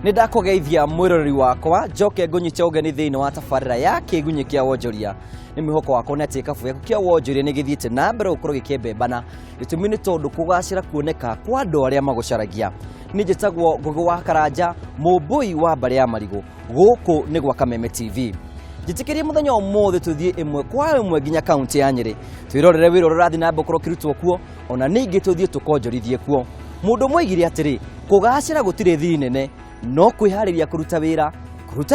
Nindakugeithia mwiroreri wakwa njoke ngunyite ugeni thiini wa tabarira ya kigunyi kia wonjoria ni mwihoko wakwa nati kabu yaku kia wonjoria ni githiite na mbere ukorwo gikiembembana gitumi ni tondu kugacira kuoneka kwa andu aria magucaragia ni njitagwo Ngugi wa Karanja mumbui wa mbari ya marigu guku ni gwa Kameme TV jitikirie muthenya umuthi tuthie imwe kwa imwe nginya kaunti ya Nyeri twirorere wiro rurathi na mbokoro kirutwo kuo ona ningi tuthie tukonjorithie kuo mundu mwaigire atiri kugacira gutire thiri nene no kwihariria kuruta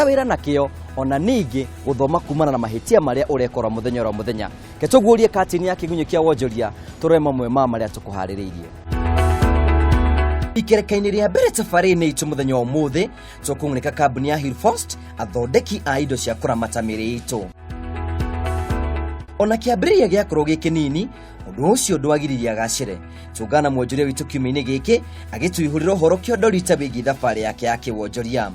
wira na kio ona ningi guthoma kumana na mahitia maria urekora muthenya ro muthenya ketugurie katini ya kigunyo kia wonjoria turema mwe mama maria tukuhaririirie ikerekaini ria mbere tafari-ini itu muthenya umuthi tukungunika kambuni ya Hillfirst athondeki a indo cia kuramata miri itu ona kiambiriria giakorwo gikinini undu ucio ndwagiriria gacire tungana mwonjoria witu kiumia-ini giki agituihurira horo kiondo rita bigi thabari yake ya kiwonjoria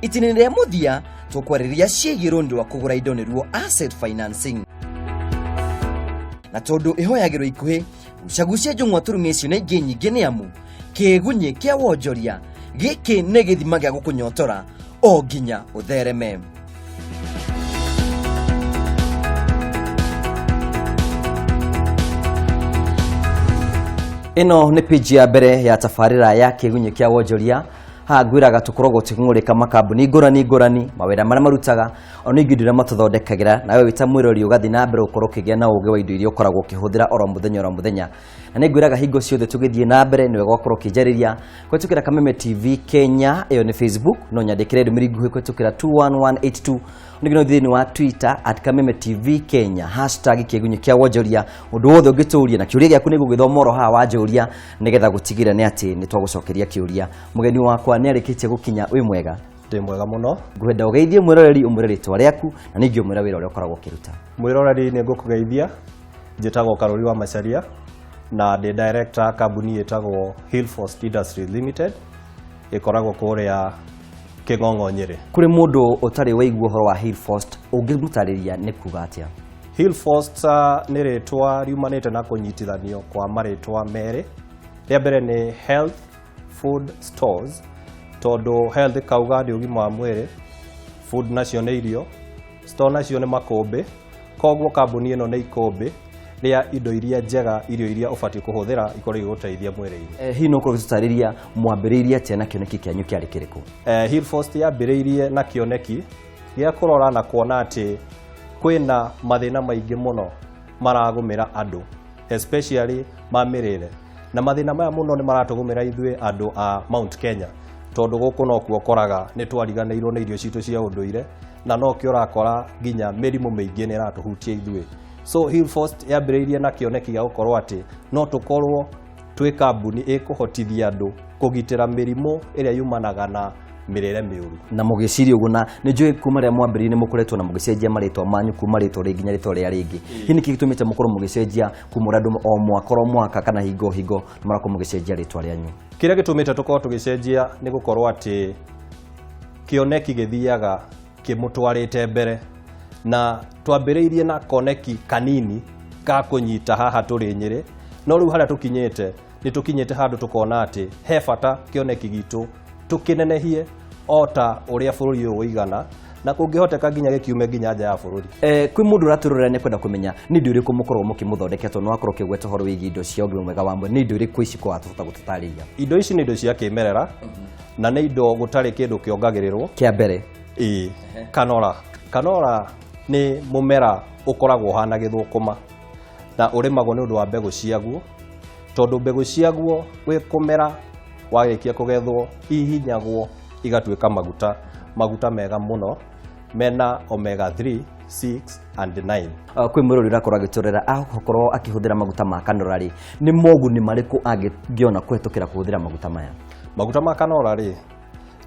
itini ria muthia tukwariria ciigiro ndu wa kugura indo niruo asset financing na tondu ihoyagirwo ikuhi ucagucia njung'wa turumi icio na ingi nyingi ni amu kigunyi kia wonjoria giki ni githima gia gukunyotora o nginya uthereme ino ni page ya mbere ya tabarira ya kigunyi kia wonjoria ha ngwiraga tukorogwo tikungurika makambuni ngurani mawira maria marutaga ona ingi ndira matuthondekagira nawe wita mwirori ugathi na mbere ukorwo kigia na uge wa indo iria ukoragwo kihuthira oro muthenya na ni ngwiraga hingo ciothe tugithie na mbere niwe gwakorwo kijariria kwetukira Kameme TV Kenya iyo ni Facebook no nyandikire ndumiri nguhi kwetukira 21182 nigino thini wa Twitter @Kameme TV Kenya #kigunyi kia wonjoria undu wothe ungituria na kiuria giaku nigu githomoro ha wanjoria nigetha gutigira ni ati ni twagucokeria kiuria mugeni wakwa ni arikitie gukinya wi mwega ndi mwega muno ngwenda ugeithie mwiroreri umureri twa riaku na ningi umwira wira uria ukoragwo kiruta mwiroreri ni ngukugeithia njitagwo Karuri wa Macharia na ndi director kambuni yetagwo Hillfirst Industries Limited ikoragwo kuria King'ong'o Nyeri kuri mundu utari waigua horo wa Hillfirst ungimutariria ni kuga atia Hillfirst ni ritwa riumanite na kunyitithanio kwa maritwa meri ria mbere ni Health Food Stores tondu health kauga ndi ugima wa mwiri food nacio ni irio store nacio ni makumbi kogwo kambuni ino ni ikumbi ria indo iria njega irio iria ubati kuhuthira ikore guteithia mwiri-ini hihi no kurwo tutariria mwambiriria atia na kioneki kianyu kiari kiriku Hillfirst yambiriirie na kioneki gia kurora na kuona ati kwina mathina maingi muno maragumira andu especially mamirire na mathina maya muno ni maratugumira ithui andu a Mount Kenya tondu guku no kuo koraga ni twariganirwo ni irio citu cia unduire na no kio rakora nginya mirimu maingi ni ratuhutia ithui so Hillfirst yambiriirie na kioneki gia gukorwo ati no tukorwo twi kambuni ikuhotithia andu kugitira mirimu iria yumanaga na mirire miuru na mugiciria uguna ni njui kuma ria mwambiri ni mukoretwo na mugicenjia maritwa manyu kuma ritwa ringi nya ritwa ria ringi hini kigitumite mukorwo mugicenjia kumura andu o mwaka kana hingo ni marakorwo mugicenjia ritwa rianyu kiria gitumite tukorwo tugicenjia ni gukorwo ati kioneki githiaga kimutwarite mbere na twambiriirie na koneki kanini ka kunyita haha turi Nyeri no riu haria tukinyite ni tukinyite handu tukona ati he bata kioneki gitu tukinenehie ota uria bururi uyu uigana na kungihoteka nginya gikiume nginya nja ya bururi kwi mundu raturura ni kwenda kumenya ni ndio iriku mukorwo mukimuthondeketwo no akorwo kigweta horo wigi indo cia ugima mwega wa mwe ni ndio iriku ici kwa tuta gututariria indo ici ni indo cia kimerera na ni indo gutari kindu kiongagirirwo kia mbere kanora ni mumera ukoragwo hana githukuma na urimagwo ni undu wa mbegu ciaguo tondu mbegu ciaguo wi kumera warikia kugethwo ihinyagwo igatuika maguta mega muno mena omega 3 6 and 9 kwi mwirori rakora giturera akorwo akihuthira maguta ma kanora ri ni moguni mariku angiona kwetukira kuhuthira maguta maya maguta ma kanora ri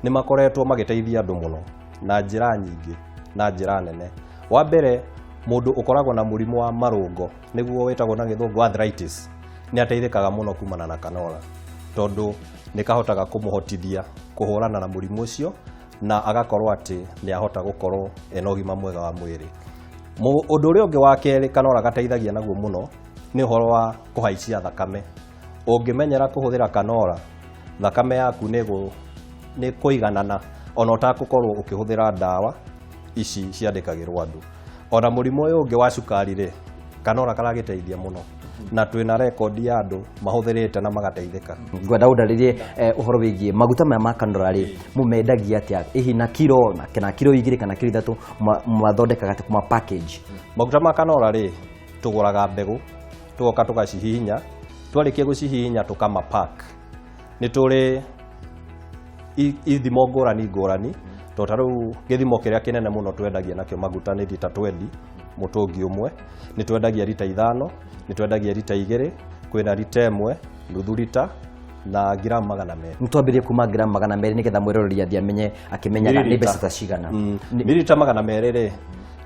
ni makoretwo magiteithia andu muno na njira nyingi na njira nene wa mbere mundu ukoragwo na murimu wa marungo niguo wetagwo na githungu arthritis ni ateithikaga muno kumana na kanora tondu ni kahotaga kumuhotithia kuhurana na murimu ucio na agakorwo ati ni ahota gukorwo ena ugima mwega wa mwiri undu uria ungi wa keri kanora gateithagia naguo muno ni uhoro wa kuhaicia thakame ungimenyera kuhuthira kanora thakame yaku nĩ kũiganana ona ũtagukorwo ũkĩhũthĩra ndawa ici ciandĩkagĩrwo andũ. Ona mũrimũ ũyũ ũngĩ wa cukari rĩ, kanora karagĩteithia mũno na twĩna rekondi ya andũ mahũthĩrĩte na magateithĩka. Ngwenda ũndarĩrie ũhoro wĩgiĩ maguta maya ma kanora rĩ, mũmendagia atĩa? Hihi na kilo kana kilo 2 kana kilo 3 mwathondekaga atĩa kuma package? Maguta ma kanora rĩ, tũgũraga mbegũ, tugoka tugacihihinya, twarĩkia gũcihihinya tũkama pack. Nĩ tũrĩ ithimo ngũrani ta rĩu gĩthimo kĩrĩa kĩnene mũno twendagia nakĩo maguta nĩ lita 20 mũtũngi ũmwe, nĩ twendagia lita 5, nĩ twendagia lita 2, kwĩna lita 1, nuthu lita na gramu 200. Nĩtwambĩrĩrie kuma gramu 200 nĩgetha mwĩroreri athiĩ amenye akĩmenyaga nĩ mbeca ta cigana. Mililita 200 rĩ,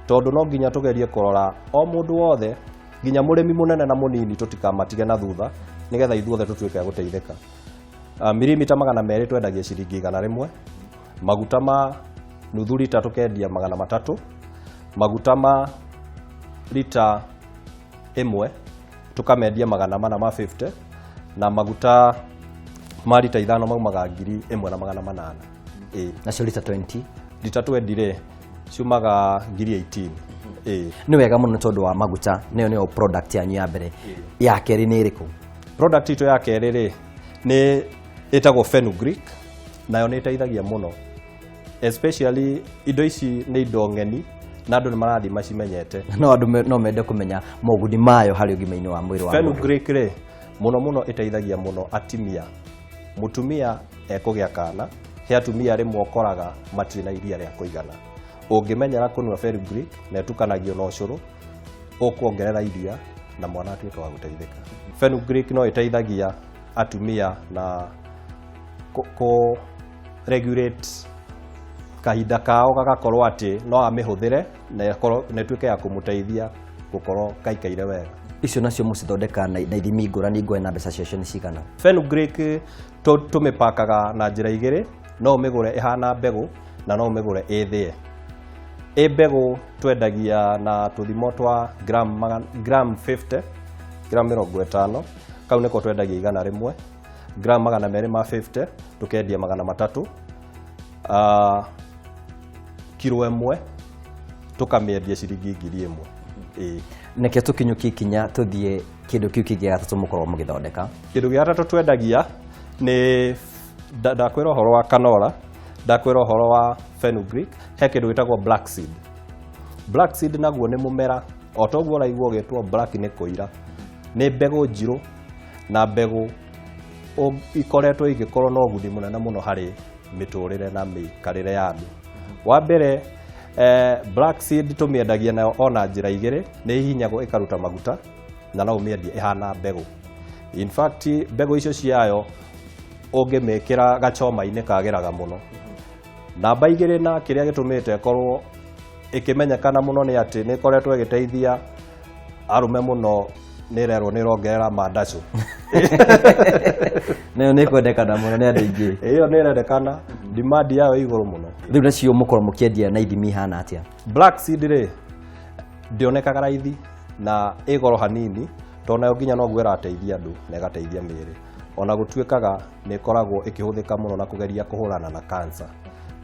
tondũ no nginya tũgerie kũrora o mũndũ wothe, nginya mũrĩmi mũnene na mũnini tũtikamatige na thutha nĩgetha ithuothe tũtuĩke a gũteithĩka. Milimita 200 twendagia ciringi 100, maguta ma nuthu lita tũkendia 300, maguta ma lita 1 tũkamendia 450 na maguta ma lita 5 maumaga 1,800. Nacio lita 20? Lita 20 rĩ, ciumaga 18,000. Nĩ wega mũno tondũ wa maguta nĩyo product yanyu ya mbere. Ya kerĩ nĩ ĩrĩkũ? Product itũ ya kerĩ rĩ, nĩ ĩtagwo fenugreek, nayo nĩ ĩteithagia mũno, especially indo ici nĩ indo ng'eni na andũ nĩ marathiĩ macimenyete. No andũ no mende kũmenya moguni mayo harĩ ũgima-inĩ wa mwĩrĩ wa mũndũ. Fenugreek rĩ, mũno ĩteithagia mũno atimia. Mũtumia ekũgĩa kana, he atumia rĩmwe ũkoraga matirĩ na iria rĩa kũigana. Ũngĩmenyera kũnyua fenugreek na ĩtukanagio na ũcũrũ, ũkuongerera iria na mwana atuĩke wa gũteithĩka. Fenugreek no ĩteithagia atumia na regulate kahinda kao gagakorwo atĩ no amĩhũthĩre na ĩtuĩke ya kũmũteithia gũkorwo kaikaire wega. Icio nacio mũcithondeka na ithimi ngũrani na mbeca ciacio nĩ cigana? Fenugreek tũmĩpakaga na njĩra igĩrĩ, no ũmĩgũre ĩhana mbegũ na no ũmĩgũre ĩthĩe. Mbegũ twendagia na tũthimo twa gramu 50, gramu 50, kau nĩko twendagia 100, gramu 250 tũkendia 300, kilo 1 tũkamĩendia ciringi 1,000. Nĩkĩo tũkinyũkie ikinya tũthiĩ kĩndũ kĩu kĩngĩ gĩa gatatũ mũkorwo mũgĩthondeka. Kĩndũ gĩa gatatũ twendagia nĩ, ndakwĩra ũhoro wa canola, ndakwĩra ũhoro wa fenugreek, he kĩndũ gĩtagwo black seed. Black seed naguo nĩ mũmera, o toguo ũraigua ũgĩtwo black nĩ kũira. Nĩ mbegũ njirũ na mbegũ ikoretwo igĩkorwo na ũguni mũnene mũno harĩ mĩtũrĩre na mĩikarĩre ya andũ. Wa mbere, black seed tũmĩendagia nayo ona njĩra igĩrĩ, nĩ ihinyagwo ĩkaruta maguta na no ũmĩendie ĩhana mbegũ. In fact, mbegũ icio ciayo ũngĩmĩkĩra gacoma-inĩ kagĩraga mũno. Namba igĩrĩ na kĩrĩa gĩtũmĩte ĩkorwo ĩkĩmenyekana mũno nĩ atĩ nĩ ĩkoretwo ĩgĩteithia arũme mũno, nĩ ĩrerwo nĩ ĩrongerera mandacũ. Nayo nĩ kwendekana mũno nĩ andũ aingĩ. Ĩyo nĩ ĩrendekana, demand yayo igũrũ mũno. Rĩu nacio mũkorwo mũkĩendia na ithimi hana atĩa? Black seed rĩ, ndĩonekaga raithi na ĩgoro hanini, tondũ nayo nginya noguo ĩrateithia andũ na ĩgateithia mĩĩrĩ. Ona gũtuĩkaga nĩ ĩkoragwo ĩkĩhũthĩka mũno na kũgeria kũhũrana na cancer.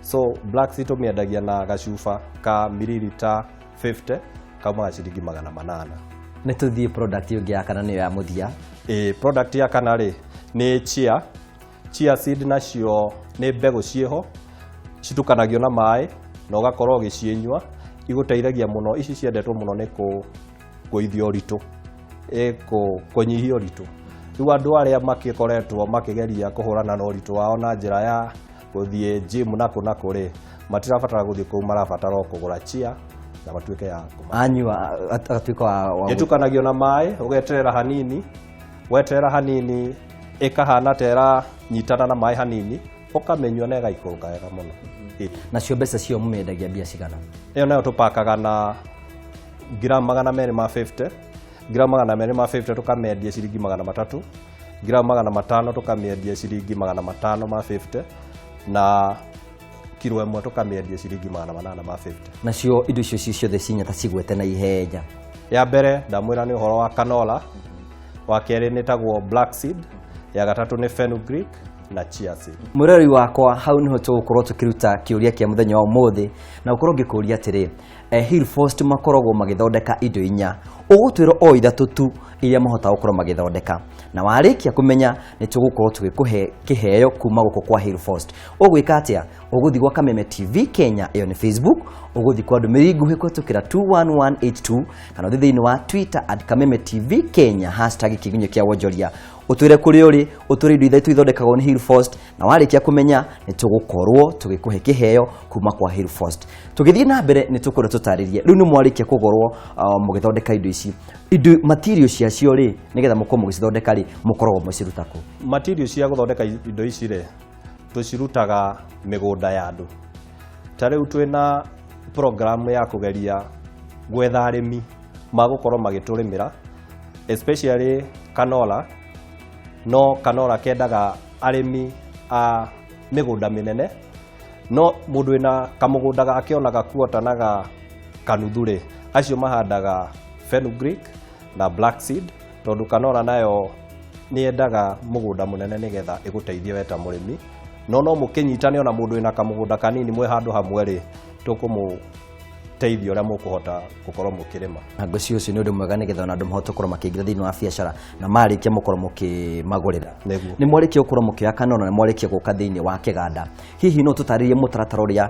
So black seed tũmĩendagia na gacuba ka mililita 50 kaumaga ciringi 800. Nĩ tũthiĩ product ĩngĩ ya kana nĩyo ya mũthia. Product ya kana rĩ, nĩ chia. Chia seed nacio nĩ mbegũ ciĩho, citukanagio na maĩ na ũgakorwo ũgĩcienyua, igũteithagia mũno. Ici ciendetwo mũno nĩ kũgũithia ũritũ, kũnyihia ũritũ. Rĩu andũ arĩa makĩkoretwo makĩgeria kũhũrana na ũritũ wao na njĩra ya gũthiĩ gym na kũrĩ, matirabatara gũthiĩ kũu, marabatara kũgũra chia na matuĩke ya anyua agatuĩka wa ĩtukanagio na maĩ, ũgeterera hanini, weterera hanini ĩkahana tera nyitana na maĩ hanini, ũkamĩnyua na ĩgaikũrũka wega mũno. Nacio mbeca cio mũmendagia mbia cigana? Ĩyo nayo tũpakaga na gramu 250, gramu 250 tũkamĩendia ciringi 300, gramu 500 tũkamĩendia ciringi 550 na kilo 1 tũkamĩendia ciringi 850. Nacio indo icio ciothe cinyata cigwete na ihenya. Ya mbere ndamwĩra nĩ ũhoro wa canola, wa kerĩ nĩ tagwo black seed, ya gatatũ nĩ fenugreek, na chia seed. Murori wakwa hau niho tugukorwo tukiruta kiuria kia muthenya wa umuthi na ukorwo ngikuria atiri Hill Forest makoragwo magithondeka indo inya ugutwira o ithatu tu iria mahota gukorwo magithondeka na warikia kumenya ni tugukorwo tugikuhe kiheo kuma guko kwa Hill Forest ugwika atia uguthi gwa Kameme TV Kenya iyo ni Facebook uguthi kwa ndumiri nguhi kwetukira 21182 kana thini wa Twitter @Kameme TV Kenya #kigunyo kia wonjoria utwire kuri uri utwire indo ithatu ithondekagwo ni Hill Forest na warikia kumenya ni tugukorwo tugikuhe kiheo kuma kwa Hill Forest tugithie na mbere ni tukorwo tutaririe riu ni mwarikia kugorwo mugithondeka indo ici indo materials cia cio ri nigetha mukorwo mugithondeka ri mukoragwo mucirutako materials cia guthondeka indo ici ri tucirutaga migunda ya andu ta riu twina program ya kugeria gwetha arimi magukorwo magiturimira especially canola no canola kendaga arimi a migunda minene no mundu ina kamugunda gake onaga kuotanaga kanuthure acio mahandaga fenugreek na black seed tondu canola nayo ni endaga mugunda munene nigetha iguteithie weta murimi no mukinyitane ona mundu ina kamugunda kanini mwe handu hamwe ri tukumu-teithia uria mukuhota gukorwo mukirima ngũcio ũcio nĩ ũndũ mwega nĩgetha ona andũ mahote gũkorwo makĩingĩra thĩinĩ wa biacara na marĩkia mũkorwo mũkĩmagũrĩra nĩ mwarĩkia gũkorwo mũkĩoya canola na mwarĩkia gũka thĩinĩ wa kĩganda hihi no tũtarĩrie mũtaratara ũrĩa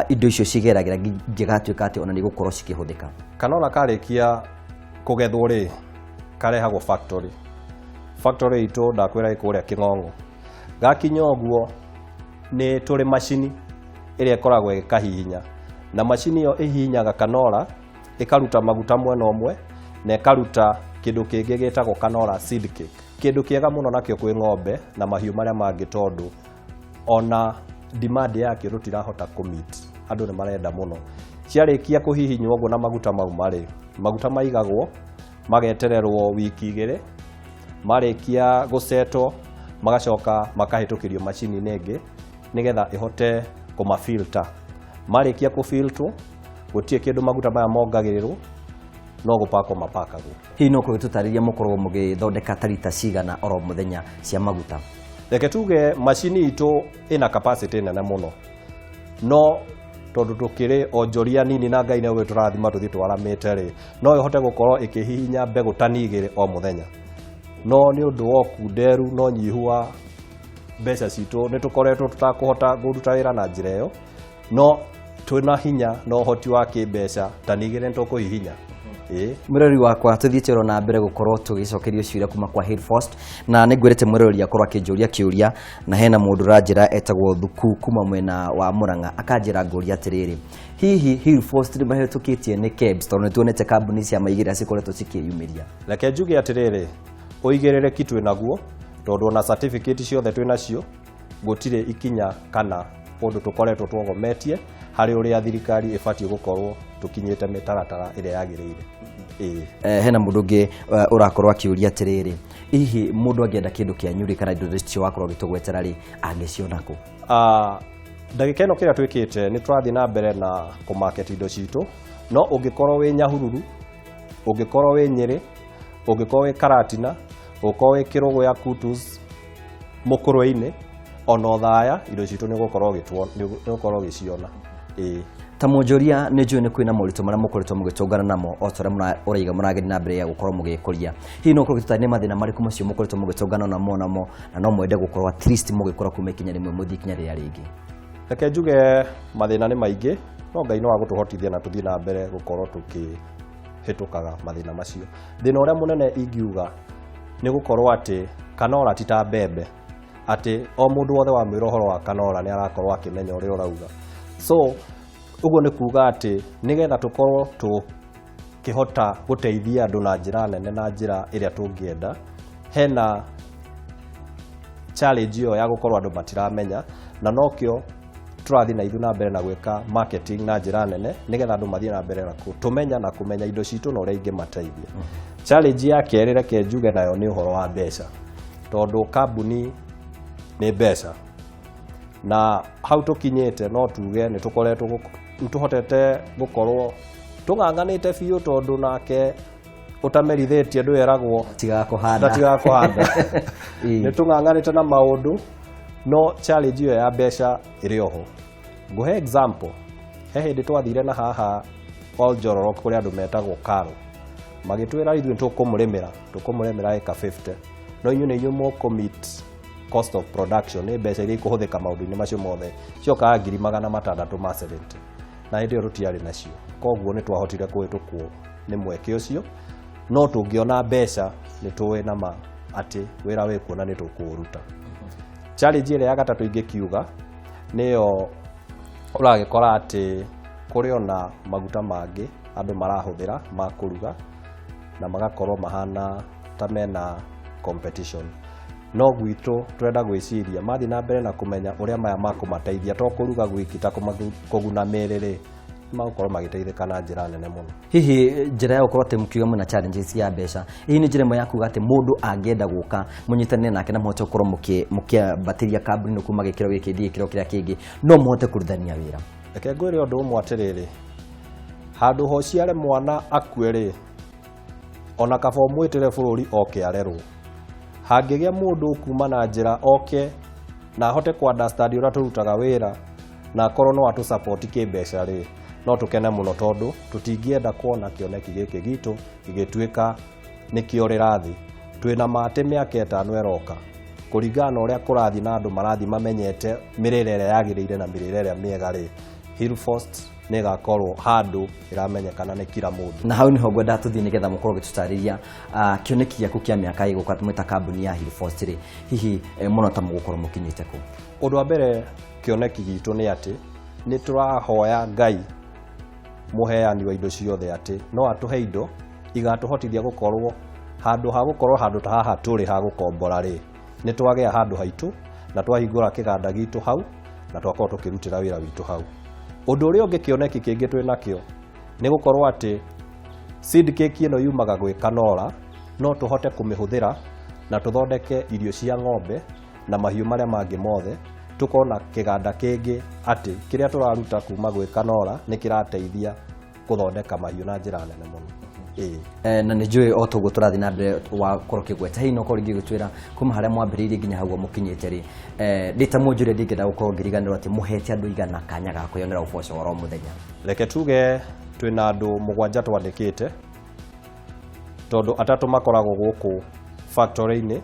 indo icio cigeragĩra ngĩgatuĩka atĩ ona nĩ igũkorwo cikĩhũthĩka canola karĩkia kũgethwo rĩ karehagwo factory itũ ndakwĩra ĩkũrĩa Kĩng'ong'o gakinya ũguo nĩ tũrĩ macini ĩrĩa ĩkoragwo ĩkahihinya na macini iyo ihihinyaga canola ikaruta maguta mwena ũmwe na ikaruta kindu kingi gitagwo canola seed cake kindu kiega muno nakio kwi ng'ombe na mahiũ maria mangi tondu ona demand yake rutirahota kumit andu ni marenda muno ciarikia kuhihinywo ũguo na maguta mau maguta maigagwo magetererwo wiki 2 marikia gusetwo magacoka makahitukirio macini nengi nigetha ihote kumafilter marikia kufiltro gutie kindu maguta maya mongagirirwo no gupako mapakagwo hihi no kũgĩtũtarĩria mũkoragwo mũgĩthondeka tarita cigana oro muthenya cia maguta reke tuge macini itu ina capacity nene muno no tondu tukiri onjoria nini na Ngai nawe turathima tuthi twaramite ri no ihote gukorwo ikihihinya mbegu tani 2 o muthenya no ni undu wa kunderu no nyihu wa mbeca citu ni tukoretwo tutakuhota guruta wira na njira iyo no twina hinya no hoti wa kimbeca tani 2 ntukuhihinya murori wakwa tuthiĩte ro na mbere gukorwo tugicokerio ciuria kuma kwa Hill Forest na nĩngwĩrĩte murori akorwo akĩnjũria kĩũria na hena mũndũ ranjĩra etagwo Thuku kuma mwena wa Murang'a akanjĩra ngũria atĩrĩrĩ hihi Hill Forest nĩ mahĩtũkĩtie nĩ KEBS tondũ nĩtuonete kambuni cia maigĩrĩra cikoretwo cikĩyumĩria reke njuge atĩrĩrĩ ũigĩrĩrĩki twĩnaguo tondu ona certificate ciothe twĩnacio gũtirĩ ikinya kana ũndũ tukoretwo twogometie hari uria thirikari ibatie gukorwo tukinyite mitaratara iria yagĩrĩire hena mũndũ ũngĩ ũrakorwo akĩũria atĩrĩrĩ hihi mũndũ angĩenda kĩndũ kĩanyuri kana indo icio wakorwo gĩtũgwetera rĩ angĩciona kũ ndagĩka ĩno kĩrĩa twĩkĩte nĩ tũrathiĩ na mbere na kũmarket indo citũ no ũngĩkorwo wĩ Nyahururu ũngĩkorwo wĩ Nyĩrĩ ũngĩkorwo wĩ Karatina ũngĩkorwo wĩ Kĩrũgũ ya Kutus Mũkũrwe-inĩ ona Othaya indo citũ nĩ gũkorwo gĩciona ta mwonjoria nĩ njũĩ nĩ kwĩna moritũ marĩa mũkoretwo mũgĩtũngana namo o ta ũrĩa ũraiga mũrageria na mbere ya gũkorwo mũgĩkũria hihi no ũkorwo nĩ mathĩna marĩkũ macio mũkoretwo mũgĩtũngana namo na no mwende gũkorwo at least mũgĩkora kuma ikinya rĩmwe mũthiĩ ikinya rĩrĩa rĩngĩ reke njuge mathĩna nĩ maingĩ no Ngai no agũtũhotithia na tũthiĩ na mbere gũkorwo tũkĩhĩtũkaga mathĩna macio thĩna ũrĩa mũnene ingiuga nĩ gũkorwo atĩ canola ti ta mbembe atĩ o mũndũ wothe wa mwĩra ũhoro wa canola nĩ arakorwo akĩmenya ũrĩa ũrauga so uguo nĩ kuga atĩ nigetha tũkorwo tũkĩhota gũteithia andũ na njĩra nene na njĩra ĩrĩa tũngĩenda hena challenge iyo ya gũkorwo andũ matiramenya na nokĩo tũrathiĩ na ithuĩ na mbere na gwĩka marketing na njĩra nene nigetha andũ mathiĩ na mbere na tũmenya na kũmenya indo citũ na ũrĩa ingĩmateithia challenge ya kerĩ reke njuge nayo nĩ ũhoro wa mbeca tondũ kambuni nĩ mbeca na hau tũkinyĩte no tuge nĩ tũkoretwo tuhotete gukorwo tung'ang'anĩte biũ tondu nake utamerithĩtie ndũ eragwo tigakuhanda nĩ tung'ang'anĩte na maũndũ no challenge iyo ya mbeca iri oho nguhe example he hindi twathire na haha Oljororok kuri andu metagwo Karo magitwira ithuĩ tukumuremera eka 50 no inyu nĩ inyuĩ commit cost of production nĩ mbeca iria ikuhuthika maundu-inĩ macio mothe ciokaga 600,000 ma 70 na hindi iyo tutiarĩ nacio koguo nĩ twahotire kũhĩtũkwo nĩ mweke ũcio no tũngĩona mbeca nĩ tũĩ na ma atĩ wĩra wĩkuo nĩ tũkũũruta. Challenge ĩrĩa ya gatatũ ingĩkiuga nĩyo ũragĩkora atĩ kũrĩ ona maguta mangĩ andũ marahũthĩra ma kũruga na magakorwo mahana ta mena competition no gwitũ turenda gwĩciria mathi na mbere na kũmenya ũrĩa maya makũmateithia to kũruga gwiki ta kũguna mĩrĩ magũkorwo magĩteithĩka na njĩra nene mũno. Hihi njĩra ya gũkorwo atĩ mũkiuga mwĩna challenges ya mbeca hihi nĩ njĩra ĩmwe ya kuga atĩ mũndũ angĩenda gũka mũnyitanĩre nake na mũhote gũkorwo mũkĩambatĩria kambuni kuma gĩkĩro gĩkĩ thiĩ gĩkĩro kĩrĩa kĩngĩ no mũhote kũrutithania wĩra? Reke ngwĩre ũndũ ũmwe atĩrĩrĩ, handũ ho ciare mwana akue rĩ ona kaba ũmwĩtĩre bũrũri oke arerwo, hangĩgĩa mũndũ kuma na njĩra oke na ahote kũ-understand ũrĩa tũrutaga wĩra na akorwo no atũ support kĩmbeca rĩ no tũkene mũno tondũ tũtingĩenda kuona kĩoneki gĩkĩ gitũ gĩgĩtuĩka nĩkĩo rĩrathi twĩna matĩ mĩaka 5 ĩroka kũringana na ũrĩa kũrathi na andũ marathi mamenyete mĩrĩre ĩrĩa yagĩrĩire na mĩrĩre ĩrĩa mĩega rĩ Hillforce nĩ ĩgakorwo handũ ĩramenyekana nĩ kila mũndũ. Na hau nĩho ngwenda tũthiĩ nĩgetha mũkorwo gĩtũtarĩria kĩoneki gĩaku kĩa mĩaka ĩgũka mwĩta kambuni ya Hillforce rĩ hihi mũno ta mũgũkorwo mũkinyĩte kũ? Ũndũ wa mbere kĩoneki gitũ nĩ atĩ nĩ tũrahoya Ngai mũheani wa indo ciothe atĩ no atũhe indo igatũhotithia gũkorwo handũ ta haha tũrĩ ha gũkombora rĩ nĩ twagĩa handũ haitũ na twahingũra kĩganda gitũ hau na twakorwo tũkĩrutĩra wĩra witũ hau. Ũndũ ũrĩa ũngĩ kĩoneki kĩngĩ twĩ nakĩo nĩ gũkorwo atĩ seed cake ĩno yumaga gwĩ kanora no tũhote kũmĩhũthĩra na tũthondeke irio cia ng'ombe na mahiũ marĩa mangĩ mothe tukorwo na kĩganda kĩngĩ atĩ kĩrĩa tũraruta kuma gwĩ kanora nĩ kĩrateithia gũthondeka mahiũ na njĩra nene mũno. Na nĩ njũĩ o toguo tũrathiĩ na mbere wa korwo kĩgweta hihi no korwo ingĩgũtwĩra kuma harĩa mwambĩrĩirie nginya hau mũkinyĩte rĩ ndĩ ta mũnjũria ndingĩenda gũkorwo ngĩriganĩrwo atĩ mũhete andũ igana kanya ga kwĩyonera ũboco wa o mũthenya? Reke tuge twĩna andũ 7 twandĩkĩte tondũ 3 makoragwo gũkũ factory-inĩ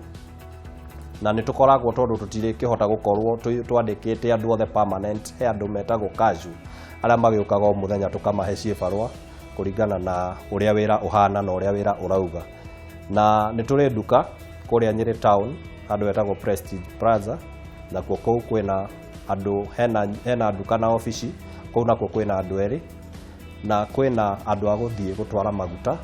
na nĩ tũkoragwo tondũ tũtirĩkĩhota gũkorwo twandĩkĩte andũ othe permanent he andũ metagwo casual arĩa magĩũkaga o mũthenya tũkamahe ciĩbarũa kũringana na ũrĩa wĩra ũhana na ũrĩa wĩra ũrauga. Na nĩ tũrĩ nduka kũrĩa Nyĩrĩ town handũ hetagwo Prestige Plaza na kũu kwĩna andũ hena nduka na ofici kũu nakuo kwĩna andũ erĩ na kwĩna andũ a gũthiĩ gũtwara maguta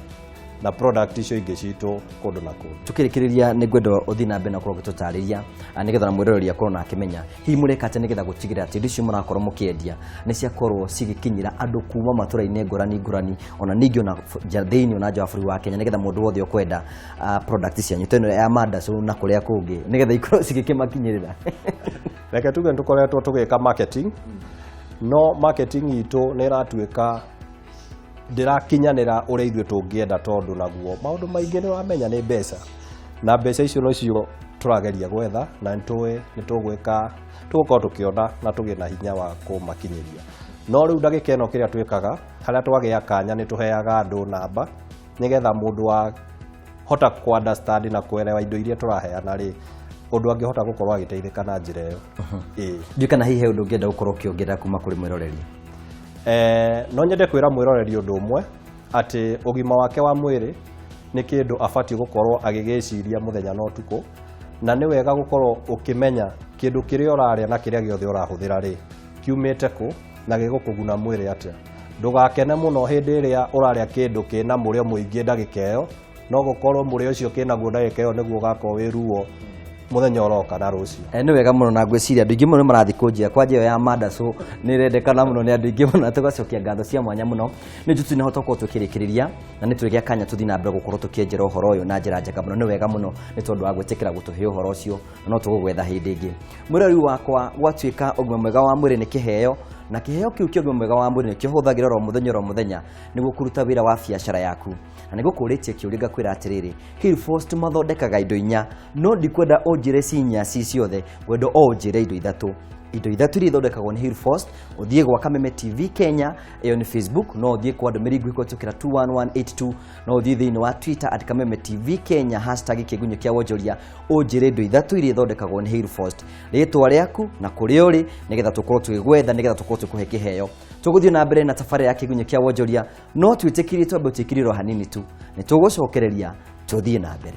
na product icio ingĩ citũ kũndũ na kũndũ. Tukĩrĩkĩrĩria nĩ ngwenda ũthiĩ na mbere na korwo gĩtũtarĩria nĩgetha na mwĩroreri akorwo na akĩmenya hihi mũreka atĩ nĩgetha gũtigĩrĩra atĩ indo icio mũrakorwo mũkĩendia nĩ ciakorwo cigĩkinyĩra andũ kuma matũra-inĩ ngũrani ona ningĩ ona thĩinĩ ona nja wa bũrũri wa Kenya nĩgetha mũndũ wothe ũkwenda product cianyu teno ya Mandacu na kũrĩa kũngĩ nĩgetha ikorwo cigĩkĩmakinyĩrĩra? Reke tuge nĩ tũkoretwo tũgĩka marketing no marketing itũ nĩ ĩratuĩka ndĩrakinyanĩra ũrĩa ithuĩ tũngĩenda tondũ naguo maũndũ maingĩ nĩ wamenya nĩ mbeca na mbeca icio nocio tũrageria gwetha na nĩ tũgwĩka tũgũkorwo tũkĩona na tũgĩe na hinya wa kũmakinyĩria. No rĩu ndagĩka ĩno kĩrĩa twĩkaga harĩa twagĩa kanya nĩ tũheaga andũ namba nĩgetha mũndũ wahota kũ-understand na kuelewa indo iria tũraheana rĩ ũndũ angĩhota gũkorwo agĩteithĩka na njĩra ĩyo. Ndiũ kana hihi he ũndũ ũngĩenda gũkorwo ũkĩongerera kuma kũrĩ mwĩroreri? No nyende kwĩra mwĩroreri ũndũ ũmwe atĩ ũgima wake wa mwĩrĩ nĩ kĩndũ abatiĩ gũkorwo agĩgĩciria mũthenya na ũtukũ na nĩ wega gũkorwo ũkĩmenya kĩndũ kĩrĩa ũrarĩa na kĩrĩa gĩothe ũrahũthĩra rĩ kiumĩte kũ na gĩgũkũguna mwĩrĩ atĩa. Ndũgakene mũno hĩndĩ ĩrĩa ũrarĩa kĩndũ kĩna mũrĩo mũingĩ ndagĩka ĩyo no gũkorwo mũrĩo ũcio kĩnaguo ndagĩka ĩyo nĩguo ũgakorwo wĩ ruo muthenya ũroka na rũciũ. Nĩ wega mũno na ngwĩciria andũ aingĩ mũno marathi kũnjia kwa njĩra ya Mandacu nĩ rendekana mũno nĩ andũ aingĩ mũno tũgacokia ngatho cia mwanya mũno nĩ tuti nahota gũkorwo tũkĩrĩkĩrĩria na nĩ twĩgĩa kanya tũthiĩ na mbere gũkorwo tũkĩenjera ũhoro ũyũ na njĩra njega mũno. Nĩ wega mũno nĩ tondũ wa gwĩtĩkĩra gũtũhe ũhoro ũcio no tũgũgwetha hĩndĩ ĩngĩ. Mwĩrori wakwa gwatuĩka ũgima mwega wa mwĩrĩ nĩ kĩheo na kiheo kiu kio mwega wa mwiri nikio huthagira ro muthenya niguo kuruta wira wa biacara yaku na niguo kuritie kiuringa kwira atiriri Hillfrost mathondekaga indo inya no ndikwenda onjire cinya ciothe wendo onjire indo ithatu indo ithatu iria ithondekagwo ni Hillfrost uthie gwa Kameme TV Kenya iyo ni Facebook no uthie kwa ndumiri gwikotokera 21182 no uthie thiini wa Twitter @Kameme TV Kenya #kigunyo kia wonjoria unjire indo ithatu iria ithondekagwo ni Hillfrost ritwa riaku na kuria uri nigetha tukorwo twigwetha nigetha tukorwo tukuhe kiheo tuguthie na mbere na safari ya kigunyo kia wonjoria no twitikirie twambe utikirirwo hanini tu ni tugucokereria tuthie na mbere